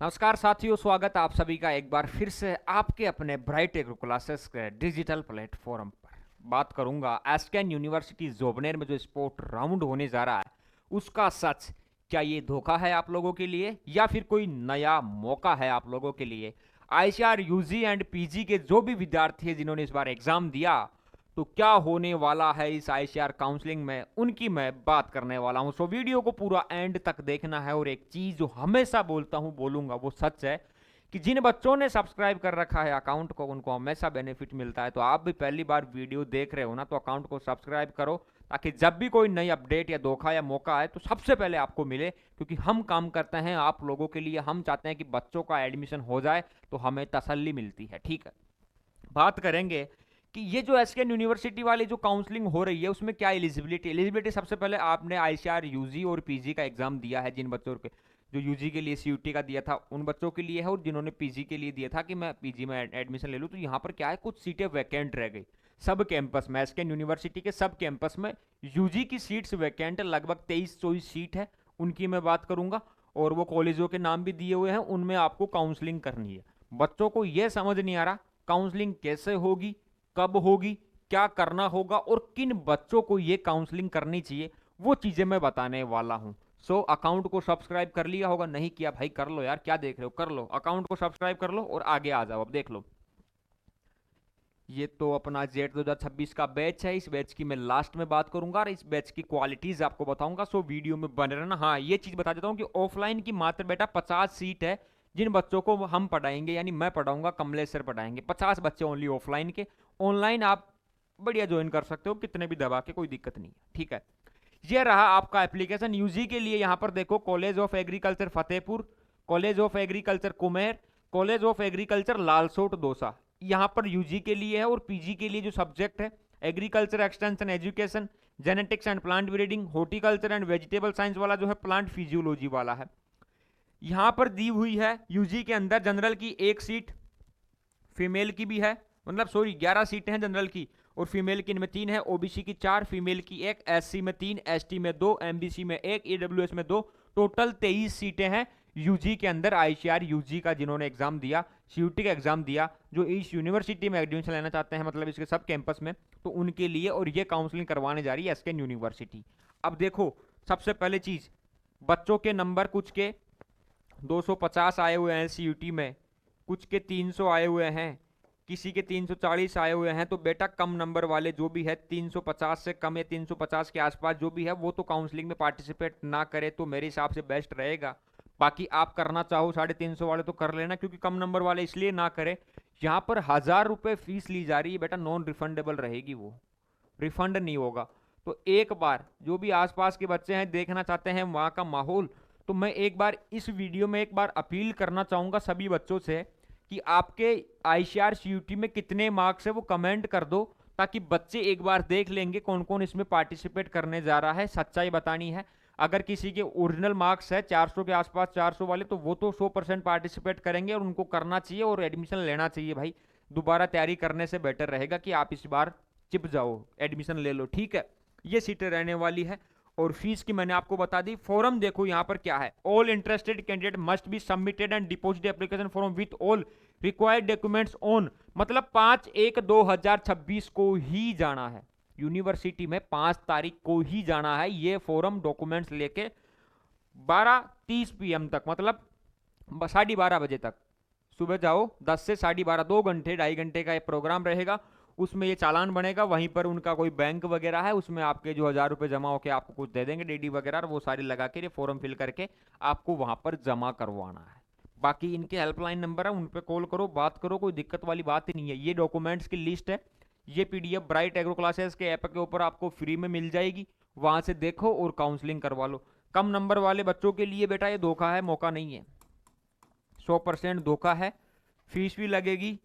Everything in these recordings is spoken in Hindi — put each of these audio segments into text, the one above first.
नमस्कार साथियों, स्वागत है आप सभी का एक बार फिर से आपके अपने ब्राइट एग्रो क्लासेस के डिजिटल प्लेटफॉर्म पर। बात करूंगा एसकेन यूनिवर्सिटी जोबनेर में जो स्पोर्ट राउंड होने जा रहा है उसका सच। क्या ये धोखा है आप लोगों के लिए या फिर कोई नया मौका है आप लोगों के लिए? आईसीआर यूजी एंड पीजी के जो भी विद्यार्थी हैं जिन्होंने इस बार एग्जाम दिया, तो क्या होने वाला है इस आईसीआर काउंसलिंग में, उनकी मैं बात करने वाला हूं। सो वीडियो को पूरा एंड तक देखना है। और एक चीज जो हमेशा बोलता हूं, बोलूंगा, वो सच है कि जिन बच्चों ने सब्सक्राइब कर रखा है अकाउंट को, उनको हमेशा बेनिफिट मिलता है। तो आप भी पहली बार वीडियो देख रहे हो ना, तो अकाउंट को सब्सक्राइब करो ताकि जब भी कोई नई अपडेट या धोखा या मौका आए तो सबसे पहले आपको मिले। क्योंकि हम काम करते हैं आप लोगों के लिए, हम चाहते हैं कि बच्चों का एडमिशन हो जाए तो हमें तसल्ली मिलती है। ठीक है, बात करेंगे कि ये जो एसकेएन यूनिवर्सिटी वाली जो काउंसलिंग हो रही है उसमें क्या एलिजिबिलिटी। सबसे पहले आपने आईसीआर यूजी और पीजी का एग्जाम दिया है। जिन बच्चों के जो यूजी के लिए सीयूटी का दिया था उन बच्चों के लिए है, और जिन्होंने पीजी के लिए दिया था कि मैं पीजी में एडमिशन ले लूँ, तो यहाँ पर क्या है, कुछ सीटें वैकेंट रह गई सब कैंपस में। एसकेएन यूनिवर्सिटी के सब कैंपस में यूजी की सीट्स वैकेंट लगभग 23-24 सीट है, उनकी मैं बात करूंगा। और वो कॉलेजों के नाम भी दिए हुए हैं, उनमें आपको काउंसलिंग करनी है। बच्चों को यह समझ नहीं आ रहा काउंसलिंग कैसे होगी, कब होगी, क्या करना होगा और किन बच्चों को ये काउंसलिंग करनी चाहिए, वो चीजें मैं बताने वाला हूं। सो अकाउंट को सब्सक्राइब कर लिया होगा, नहीं किया भाई कर लो यार, क्या देख रहे हो, कर लो अकाउंट को सब्सक्राइब कर लो और आगे आ जाओ। अब देख लो, ये तो अपना जेट 2026 का बैच है। इस बैच की मैं लास्ट में बात करूंगा और इस बैच की क्वालिटीज आपको बताऊंगा। सो वीडियो में बने रहना। हाँ, ये चीज बता देता हूँ कि ऑफलाइन की मात्र बेटा 50 सीट है जिन बच्चों को हम पढ़ाएंगे, यानी मैं पढ़ाऊंगा, कमलेश सर पढ़ाएंगे। 50 बच्चे ओनली ऑफलाइन के। ऑनलाइन आप बढ़िया ज्वाइन कर सकते हो कितने भी दबा के, कोई दिक्कत नहीं है। ठीक है, ये रहा आपका एप्लीकेशन यूजी के लिए। यहां पर देखो, college of agriculture Fatehpur, college of agriculture Kumher, college of agriculture Lalsot Dausa, यहां पर यूजी के लिए है। और पीजी के लिए जो सब्जेक्ट है, agriculture extension education, genetics and plant breeding, horticulture and vegetable science वाला जो है प्लांट फिजियोलॉजी वाला है। यहां पर दी हुई है यूजी के अंदर जनरल की एक सीट, फीमेल की भी है, मतलब सॉरी 11 सीटें हैं जनरल की, और फीमेल की इनमें 3 है, ओबीसी की 4, फीमेल की 1, एससी में 3, एसटी में 2, एमबीसी में 1, ईडब्ल्यूएस में 2, टोटल 23 सीटें हैं यूजी के अंदर। आईसीआर यूजी का जिन्होंने एग्जाम दिया, सीयूटी का एग्जाम दिया, जो इस यूनिवर्सिटी में एडमिशन लेना चाहते हैं, मतलब इसके सब कैंपस में, तो उनके लिए। और ये काउंसलिंग करवाने जा रही है एसकेएन यूनिवर्सिटी। अब देखो, सबसे पहले चीज, बच्चों के नंबर कुछ के 250 आए हुए हैं सीयूटी में, कुछ के 300 आए हुए हैं, किसी के 340 आए हुए हैं। तो बेटा कम नंबर वाले जो भी है, 350 से कम या 350 के आसपास जो भी है, वो तो काउंसलिंग में पार्टिसिपेट ना करे तो मेरे हिसाब से बेस्ट रहेगा। बाकी आप करना चाहो 350 वाले तो कर लेना, क्योंकि कम नंबर वाले इसलिए ना करे, यहाँ पर 1000 रुपये फीस ली जा रही है बेटा, नॉन रिफंडेबल रहेगी, वो रिफंड नहीं होगा। तो एक बार जो भी आसपास के बच्चे हैं देखना चाहते हैं वहाँ का माहौल, तो मैं एक बार इस वीडियो में एक बार अपील करना चाहूँगा सभी बच्चों से कि आपके आईसीआर सीयूटी में कितने मार्क्स है वो कमेंट कर दो, ताकि बच्चे एक बार देख लेंगे कौन कौन इसमें पार्टिसिपेट करने जा रहा है। सच्चाई बतानी है, अगर किसी के ओरिजिनल मार्क्स है 400 के आसपास, 400 वाले, तो वो तो 100% पार्टिसिपेट करेंगे और उनको करना चाहिए और एडमिशन लेना चाहिए भाई। दोबारा तैयारी करने से बेटर रहेगा कि आप इस बार चिप जाओ, एडमिशन ले लो। ठीक है, ये सीटें रहने वाली है। और फीस की मैंने आपको बता दी। फॉर्म देखो यहाँ पर क्या है, all interested candidate must be submitted and deposit application form with all required documents on, मतलब 5/1/2026 को ही जाना है यूनिवर्सिटी में, 5 तारीख को ही जाना है ये फॉर्म डॉक्यूमेंट्स लेके 12:30 PM तक, मतलब 12:30 बजे तक सुबह जाओ। 10 से 12:30, 2 घंटे 2.5 घंटे का एक प्रोग्राम रहेगा। उसमें ये चालान बनेगा, वहीं पर उनका कोई बैंक वगैरह है, उसमें आपके जो 1000 रुपये जमा होकर आपको कुछ दे देंगे डीडी वगैरह, और वो सारी लगा के ये फॉर्म फिल करके आपको वहां पर जमा करवाना है। बाकी इनके हेल्पलाइन नंबर है, उन पर कॉल करो, बात करो, कोई दिक्कत वाली बात ही नहीं है। ये डॉक्यूमेंट्स की लिस्ट है, ये पीडीएफ ब्राइट एग्रो क्लासेस के ऐप के ऊपर आपको फ्री में मिल जाएगी, वहां से देखो और काउंसलिंग करवा लो। कम नंबर वाले बच्चों के लिए बेटा ये धोखा है, मौका नहीं है, 100% धोखा है। फीस भी लगेगी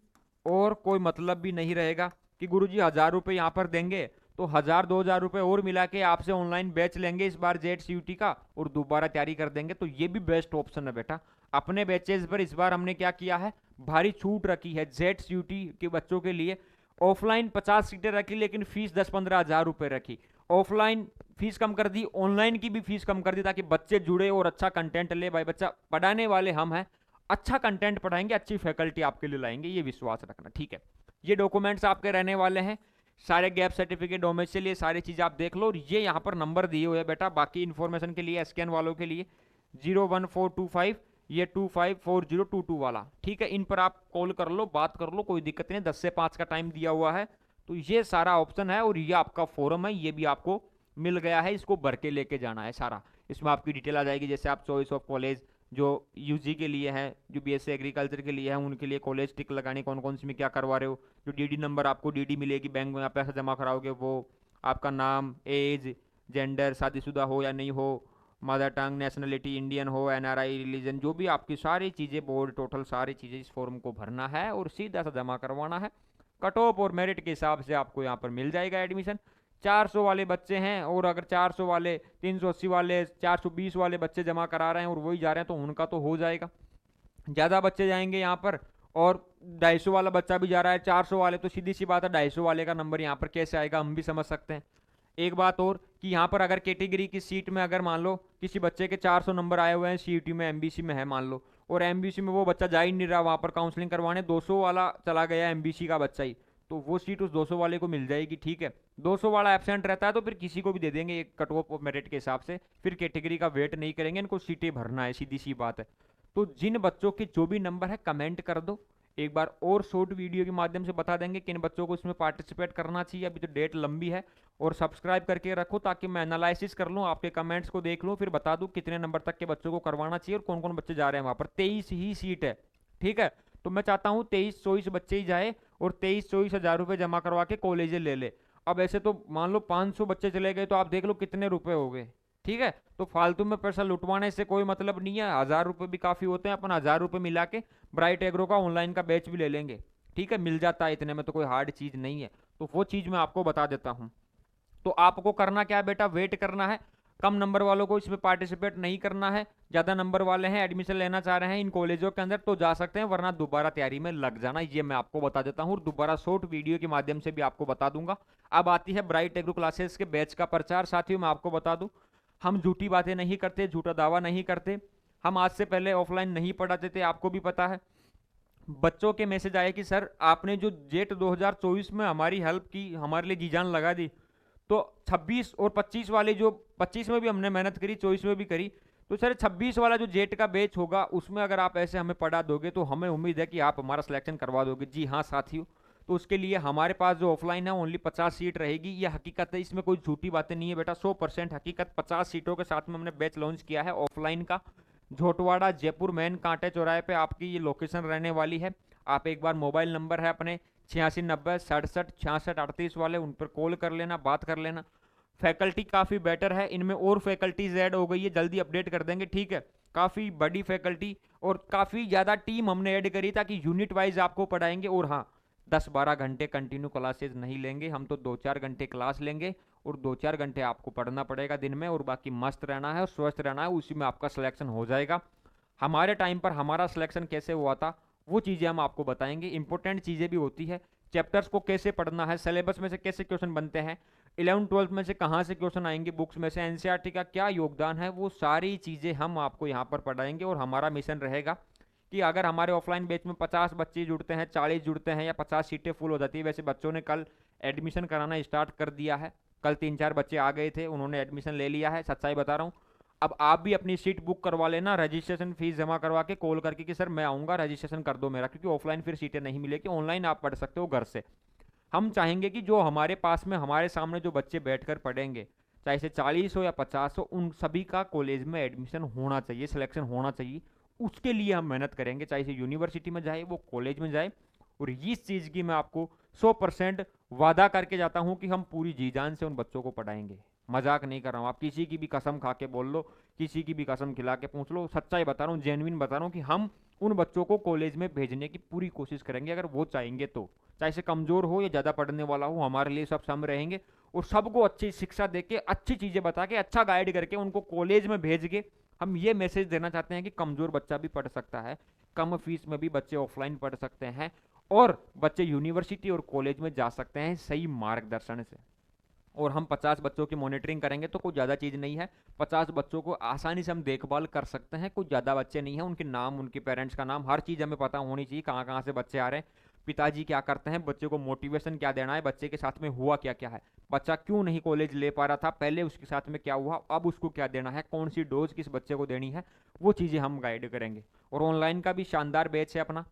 और कोई मतलब भी नहीं रहेगा कि गुरुजी 1000 रुपये यहाँ पर देंगे तो 1000-2000 रुपये और मिला के आपसे ऑनलाइन बैच लेंगे इस बार जेट सीयूटी का और दोबारा तैयारी कर देंगे। तो ये भी बेस्ट ऑप्शन है बेटा। अपने बैचेज पर इस बार हमने क्या किया है, भारी छूट रखी है जेट सीयूटी के बच्चों के लिए। ऑफलाइन 50 सीटें रखी, लेकिन फीस 10-15 हजार रुपए रखी। ऑफलाइन फीस कम कर दी, ऑनलाइन की भी फीस कम कर दी, ताकि बच्चे जुड़े और अच्छा कंटेंट ले। भाई बच्चा पढ़ाने वाले हम हैं, अच्छा कंटेंट पढ़ाएंगे, अच्छी फैकल्टी आपके लिए लाएंगे, ये विश्वास रखना, ठीक है। ये डॉक्यूमेंट्स आपके रहने वाले हैं, सारे गैप सर्टिफिकेट, डोमेस्टिक, ये सारी चीज़ें आप देख लो। और ये यहाँ पर नंबर दिए हुए हैं बेटा, बाकी इन्फॉर्मेशन के लिए स्कैन वालों के लिए 01425, ये 254022 वाला, ठीक है। इन पर आप कॉल कर लो, बात कर लो, कोई दिक्कत नहीं, 10 से 5 का टाइम दिया हुआ है। तो ये सारा ऑप्शन है और ये आपका फॉर्म है, ये भी आपको मिल गया है, इसको भर के लेके जाना है सारा। इसमें आपकी डिटेल आ जाएगी, जैसे आप चॉइस ऑफ कॉलेज जो यूजी के लिए है, जो बीएससी एग्रीकल्चर के लिए है, उनके लिए कॉलेज टिक लगानी, कौन कौन सी में क्या करवा रहे हो, जो डीडी नंबर आपको डीडी मिलेगी बैंक में आप पैसा जमा कराओगे वो, आपका नाम, एज, जेंडर, शादीशुदा हो या नहीं हो, मदर टंग, नेशनलिटी इंडियन हो, एनआरआई, रिलीजन, जो भी आपकी सारी चीज़ें, बोर्ड, टोटल सारी चीज़ें इस फॉर्म को भरना है और सीधा सा जमा करवाना है। कट ऑफ और मेरिट के हिसाब से आपको यहाँ पर मिल जाएगा एडमिशन। 400 वाले बच्चे हैं और अगर 400 वाले, 380 वाले, 420 वाले बच्चे जमा करा रहे हैं और वही जा रहे हैं तो उनका तो हो जाएगा। ज़्यादा बच्चे जाएंगे यहाँ पर और 250 वाला बच्चा भी जा रहा है, 400 वाले, तो सीधी सी बात है 250 वाले का नंबर यहाँ पर कैसे आएगा हम भी समझ सकते हैं। एक बात और कि यहाँ पर अगर कैटेगरी की सीट में अगर मान लो किसी बच्चे के 400 नंबर आए हुए हैं, सीईटी में, एमबीसी में है मान लो, और एमबीसी में वो बच्चा जा ही नहीं रहा वहाँ पर काउंसलिंग करवाने, 200 वाला चला गया एमबीसी का बच्चा ही, तो वो सीट उस 200 वाले को मिल जाएगी, ठीक है। 200 वाला एब्सेंट रहता है तो फिर किसी को भी दे देंगे एक कट ऑफ मेरिट के हिसाब से, फिर कैटेगरी का वेट नहीं करेंगे, इनको सीटें भरना है, सीधी सी बात है। तो जिन बच्चों के जो भी नंबर है कमेंट कर दो, एक बार और शॉर्ट वीडियो के माध्यम से बता देंगे किन बच्चों को इसमें पार्टिसिपेट करना चाहिए, अभी तो डेट लंबी है। और सब्सक्राइब करके रखो ताकि मैं एनालिसिस कर लूँ, आपके कमेंट्स को देख लूँ, फिर बता दूँ कितने नंबर तक के बच्चों को करवाना चाहिए और कौन कौन बच्चे जा रहे हैं वहाँ पर। 23 ही सीट है, ठीक है। तो मैं चाहता हूँ 23-24 बच्चे ही जाए और 23-24 हज़ार रुपये जमा करवा के कॉलेज ले ले। अब ऐसे तो मान लो 500 बच्चे चले गए तो आप देख लो कितने रुपए हो गए, ठीक है। तो फालतू में पैसा लुटवाने से कोई मतलब नहीं है, 1000 रुपये भी काफ़ी होते हैं, अपन 1000 रुपये मिला के ब्राइट एग्रो का ऑनलाइन का बैच भी ले लेंगे, ठीक है, मिल जाता है इतने में, तो कोई हार्ड चीज़ नहीं है। तो वो चीज़ मैं आपको बता देता हूँ। तो आपको करना क्या है बेटा, वेट करना है, कम नंबर वालों को इसमें पार्टिसिपेट नहीं करना है, ज़्यादा नंबर वाले हैं एडमिशन लेना चाह रहे हैं इन कॉलेजों के अंदर तो जा सकते हैं, वरना दोबारा तैयारी में लग जाना, ये मैं आपको बता देता हूँ और दोबारा शॉर्ट वीडियो के माध्यम से भी आपको बता दूंगा। अब आती है ब्राइट एग्रो क्लासेस के बैच का प्रचार। साथियों मैं आपको बता दूं, हम झूठी बातें नहीं करते, झूठा दावा नहीं करते, हम आज से पहले ऑफलाइन नहीं पढ़ाते थे, आपको भी पता है। बच्चों के मैसेज आए कि सर आपने जो जेट 2024 में हमारी हेल्प की, हमारे लिए जी जान लगा दी, तो 26 और 25 वाले, जो 25 में भी हमने मेहनत करी, 24 में भी करी, तो सर 26 वाला जो जेट का बैच होगा उसमें अगर आप ऐसे हमें पढ़ा दोगे तो हमें उम्मीद है कि आप हमारा सिलेक्शन करवा दोगे। जी हाँ साथियों, तो उसके लिए हमारे पास जो ऑफलाइन है ओनली 50 सीट रहेगी, ये हकीकत है, इसमें कोई झूठी बातें नहीं है बेटा, 100% हकीकत। 50 सीटों के साथ में हमने बैच लॉन्च किया है ऑफलाइन का। झोटवाड़ा जयपुर मेन कांटे चौराहे पे आपकी ये लोकेशन रहने वाली है। आप एक बार मोबाइल नंबर है अपने 8690 67 66 38 वाले, उन पर कॉल कर लेना, बात कर लेना। फैकल्टी काफ़ी बेटर है, इनमें और फैकल्टीज ऐड हो गई है, जल्दी अपडेट कर देंगे, ठीक है। काफ़ी बड़ी फैकल्टी और काफ़ी ज़्यादा टीम हमने ऐड करी ताकि यूनिट वाइज आपको पढ़ाएंगे। और हाँ, 10-12 घंटे कंटिन्यू क्लासेज नहीं लेंगे हम, तो 2-4 घंटे क्लास लेंगे और 2-4 घंटे आपको पढ़ना पड़ेगा दिन में, और बाकी मस्त रहना है और स्वस्थ रहना है, उसी में आपका सिलेक्शन हो जाएगा। हमारे टाइम पर हमारा सिलेक्शन कैसे हुआ था वो चीज़ें हम आपको बताएंगे। इंपॉर्टेंट चीज़ें भी होती है, चैप्टर्स को कैसे पढ़ना है, सिलेबस में से कैसे क्वेश्चन बनते हैं, 11th-12th में से कहाँ से क्वेश्चन आएंगे, बुक्स में से एनसीईआरटी का क्या योगदान है, वो सारी चीज़ें हम आपको यहाँ पर पढ़ाएंगे। और हमारा मिशन रहेगा कि अगर हमारे ऑफलाइन बैच में 50 बच्चे जुड़ते हैं, 40 जुड़ते हैं या 50 सीटें फुल हो जाती है, वैसे बच्चों ने कल एडमिशन कराना स्टार्ट कर दिया है, कल 3-4 बच्चे आ गए थे, उन्होंने एडमिशन ले लिया है, सच्चाई बता रहा हूँ। अब आप भी अपनी सीट बुक करवा लेना, रजिस्ट्रेशन फीस जमा करवा के कॉल करके कि सर मैं आऊँगा, रजिस्ट्रेशन कर दो मेरा, क्योंकि ऑफलाइन फिर सीटें नहीं मिलेगी, ऑनलाइन आप पढ़ सकते हो घर से। हम चाहेंगे कि जो हमारे पास में हमारे सामने जो बच्चे बैठकर पढ़ेंगे, चाहे से 40 हो या 50 हो, उन सभी का कॉलेज में एडमिशन होना चाहिए, सिलेक्शन होना चाहिए। उसके लिए हम मेहनत करेंगे, चाहे से यूनिवर्सिटी में जाए, वो कॉलेज में जाए। और इस चीज़ की मैं आपको 100% वादा करके जाता हूँ कि हम पूरी जी जान से उन बच्चों को पढ़ाएंगे, मजाक नहीं कर रहा हूँ। आप किसी की भी कसम खा के बोल लो, किसी की भी कसम खिला के पूछ लो, सच्चाई बता रहा हूँ, जेन्युइन बता रहा हूँ कि हम उन बच्चों को कॉलेज में भेजने की पूरी कोशिश करेंगे, अगर वो चाहेंगे तो। चाहे से कमज़ोर हो या ज़्यादा पढ़ने वाला हो, हमारे लिए सब सामने रहेंगे और सबको अच्छी शिक्षा देके, अच्छी चीज़ें बता के, अच्छा गाइड करके उनको कॉलेज में भेज के हम ये मैसेज देना चाहते हैं कि कमज़ोर बच्चा भी पढ़ सकता है, कम फीस में भी बच्चे ऑफलाइन पढ़ सकते हैं और बच्चे यूनिवर्सिटी और कॉलेज में जा सकते हैं सही मार्गदर्शन से। और हम 50 बच्चों की मॉनिटरिंग करेंगे तो कोई ज़्यादा चीज़ नहीं है। 50 बच्चों को आसानी से हम देखभाल कर सकते हैं। कोई ज़्यादा बच्चे नहीं हैं, उनके नाम, उनके पेरेंट्स का नाम, हर चीज़ हमें पता होनी चाहिए, कहाँ कहाँ से बच्चे आ रहे हैं, पिताजी क्या करते हैं, बच्चे को मोटिवेशन क्या देना है, बच्चे के साथ में हुआ क्या क्या है, बच्चा क्यों नहीं कॉलेज ले पा रहा था, पहले उसके साथ में क्या हुआ, अब उसको क्या देना है, कौन सी डोज किस बच्चे को देनी है, वो चीज़ें हम गाइड करेंगे। और ऑनलाइन का भी शानदार बैच है अपना,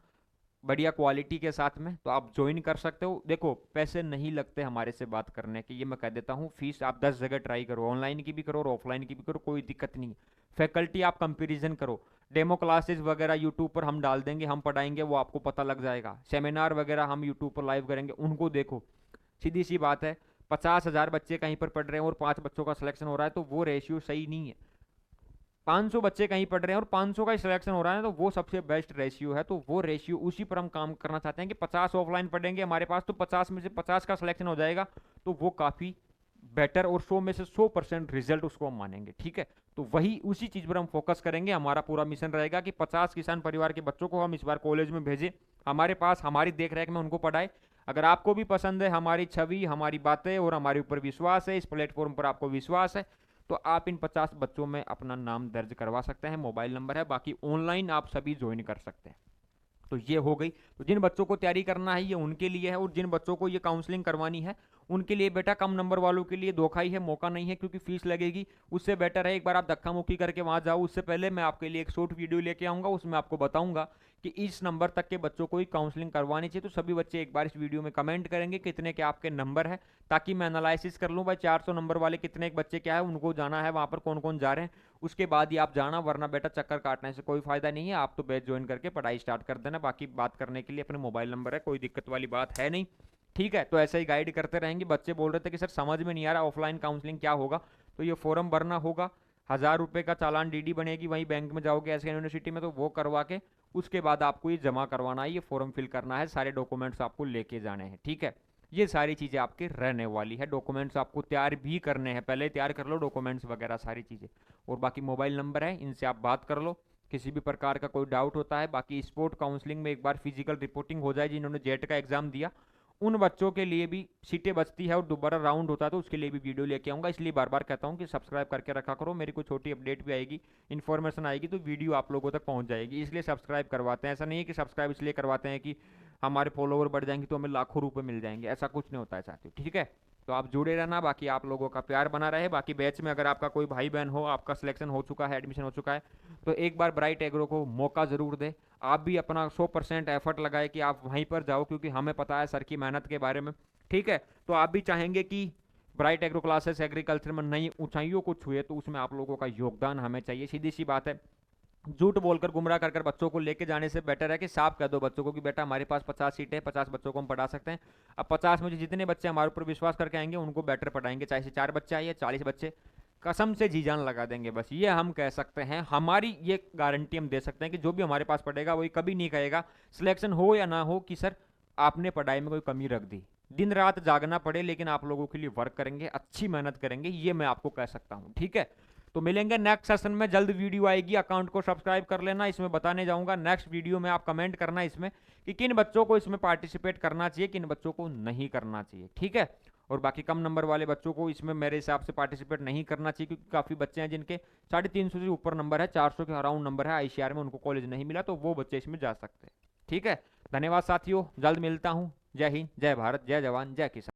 बढ़िया क्वालिटी के साथ में, तो आप ज्वाइन कर सकते हो। देखो पैसे नहीं लगते हमारे से बात करने के, ये मैं कह देता हूँ। फीस आप 10 जगह ट्राई करो, ऑनलाइन की भी करो और ऑफलाइन की भी करो, कोई दिक्कत नहीं। फैकल्टी आप कंपेरिजन करो, डेमो क्लासेस वगैरह यूट्यूब पर हम डाल देंगे, हम पढ़ाएंगे, वो आपको पता लग जाएगा। सेमिनार वगैरह हम यूट्यूब पर लाइव करेंगे, उनको देखो। सीधी सी बात है, 50,000 बच्चे कहीं पर पढ़ रहे हैं और 5 बच्चों का सिलेक्शन हो रहा है, तो वो रेशियो सही नहीं है। 500 बच्चे कहीं पढ़ रहे हैं और 500 का ही सिलेक्शन हो रहा है, तो वो सबसे बेस्ट रेशियो है। तो वो रेशियो, उसी पर हम काम करना चाहते हैं कि 50 ऑफलाइन पढ़ेंगे हमारे पास, तो 50 में से 50 का सिलेक्शन हो जाएगा, तो वो काफ़ी बेटर, और 100 में से 100% रिजल्ट उसको हम मानेंगे। ठीक है, तो वही उसी चीज़ पर हम फोकस करेंगे। हमारा पूरा मिशन रहेगा कि 50 किसान परिवार के बच्चों को हम इस बार कॉलेज में भेजें, हमारे पास, हमारी देख रेख में उनको पढ़ाए। अगर आपको भी पसंद है हमारी छवि, हमारी बातें और हमारे ऊपर विश्वास है, इस प्लेटफॉर्म पर आपको विश्वास है, तो आप इन 50 बच्चों में अपना नाम दर्ज करवा सकते हैं। मोबाइल नंबर है, बाकी ऑनलाइन आप सभी ज्वाइन कर सकते हैं। तो ये हो गई। तो जिन बच्चों को तैयारी करना है ये उनके लिए है, और जिन बच्चों को ये काउंसलिंग करवानी है उनके लिए बेटा, कम नंबर वालों के लिए धोखा ही है, मौका नहीं है, क्योंकि फीस लगेगी। उससे बेटर है एक बार आप धक्का मुक्की करके वहां जाओ। उससे पहले मैं आपके लिए एक शॉर्ट वीडियो लेके आऊंगा, उसमें आपको बताऊंगा कि इस नंबर तक के बच्चों को ही काउंसलिंग करवानी चाहिए। तो सभी बच्चे एक बार इस वीडियो में कमेंट करेंगे कितने के आपके नंबर है, ताकि मैं एनालिसिस कर लूँ भाई 400 नंबर वाले कितने एक बच्चे क्या है, उनको जाना है वहां पर, कौन कौन जा रहे हैं, उसके बाद ही आप जाना। वरना बेटा चक्कर काटने से कोई फायदा नहीं है, आप तो बैच ज्वाइन करके पढ़ाई स्टार्ट कर देना। बाकी बात करने के लिए अपने मोबाइल नंबर है, कोई दिक्कत वाली बात है नहीं। ठीक है, तो ऐसे ही गाइड करते रहेंगे। बच्चे बोल रहे थे कि सर समझ में नहीं आ रहा ऑफलाइन काउंसलिंग क्या होगा, तो ये फॉर्म भरना होगा, 1,000 रुपये का चालान डीडी बनेगी, वहीं बैंक में जाओगे ऐसे यूनिवर्सिटी में, तो वो करवा के उसके बाद आपको ये जमा करवाना है, ये फॉर्म फिल करना है, सारे डॉक्यूमेंट्स आपको लेके जाने हैं। ठीक है, ये सारी चीज़ें आपके रहने वाली है। डॉक्यूमेंट्स आपको तैयार भी करने हैं, पहले तैयार कर लो डॉक्यूमेंट्स वगैरह सारी चीज़ें। और बाकी मोबाइल नंबर है, इनसे आप बात कर लो किसी भी प्रकार का कोई डाउट होता है। बाकी स्पोर्ट काउंसलिंग में एक बार फिजिकल रिपोर्टिंग हो जाए, जिन्होंने जेट का एग्जाम दिया उन बच्चों के लिए भी सीटें बचती है और दोबारा राउंड होता है, तो उसके लिए भी वीडियो लेके आऊँगा। इसलिए बार बार कहता हूँ कि सब्सक्राइब करके रखा करो, मेरी कोई छोटी अपडेट भी आएगी, इन्फॉर्मेशन आएगी, तो वीडियो आप लोगों तक पहुँच जाएगी। इसलिए सब्सक्राइब करवाते हैं। ऐसा नहीं है कि सब्सक्राइब इसलिए करवाते हैं कि हमारे फॉलोवर बढ़ जाएंगे तो हमें लाखों रुपए मिल जाएंगे, ऐसा कुछ नहीं होता है साथियों। ठीक है, तो आप जुड़े रहना, बाकी आप लोगों का प्यार बना रहे। बाकी बैच में अगर आपका कोई भाई बहन हो, आपका सिलेक्शन हो चुका है, एडमिशन हो चुका है, तो एक बार ब्राइट एग्रो को मौका ज़रूर दे। आप भी अपना 100% एफर्ट लगाए कि आप वहीं पर जाओ, क्योंकि हमें पता है सर की मेहनत के बारे में। ठीक है, तो आप भी चाहेंगे कि ब्राइट एग्रो क्लासेस एग्रीकल्चर में नई ऊंचाइयों को छुए, तो उसमें आप लोगों का योगदान हमें चाहिए। सीधी सी बात है, झूठ बोलकर गुमराह कर कर बच्चों को लेके जाने से बेटर है कि साफ कह दो बच्चों को कि बेटा हमारे पास 50 सीटें हैं, 50 बच्चों को हम पढ़ा सकते हैं। अब 50 में से जितने बच्चे हमारे ऊपर विश्वास करके आएंगे उनको बेटर पढ़ाएंगे, चाहे से 4 बच्चे आए या 40 बच्चे, कसम से जी जान लगा देंगे। बस ये हम कह सकते हैं, हमारी ये गारंटी हम दे सकते हैं कि जो भी हमारे पास पढ़ेगा वही कभी नहीं कहेगा, सिलेक्शन हो या ना हो, कि सर आपने पढ़ाई में कोई कमी रख दी। दिन रात जागना पड़े लेकिन आप लोगों के लिए वर्क करेंगे, अच्छी मेहनत करेंगे, ये मैं आपको कह सकता हूँ। ठीक है, तो मिलेंगे नेक्स्ट सेशन में, जल्द वीडियो आएगी। अकाउंट को सब्सक्राइब कर लेना, इसमें बताने जाऊंगा नेक्स्ट वीडियो में। आप कमेंट करना इसमें कि किन बच्चों को इसमें पार्टिसिपेट करना चाहिए, किन बच्चों को नहीं करना चाहिए। ठीक है, और बाकी कम नंबर वाले बच्चों को इसमें मेरे हिसाब से पार्टिसिपेट नहीं करना चाहिए, क्योंकि काफ़ी बच्चे हैं जिनके 350 से ऊपर नंबर है, 400 के अराउंड नंबर है आईसीआर में, उनको कॉलेज नहीं मिला, तो वो बच्चे इसमें जा सकते हैं। ठीक है, धन्यवाद साथियों, जल्द मिलता हूँ। जय हिंद, जय भारत, जय जवान, जय किसान।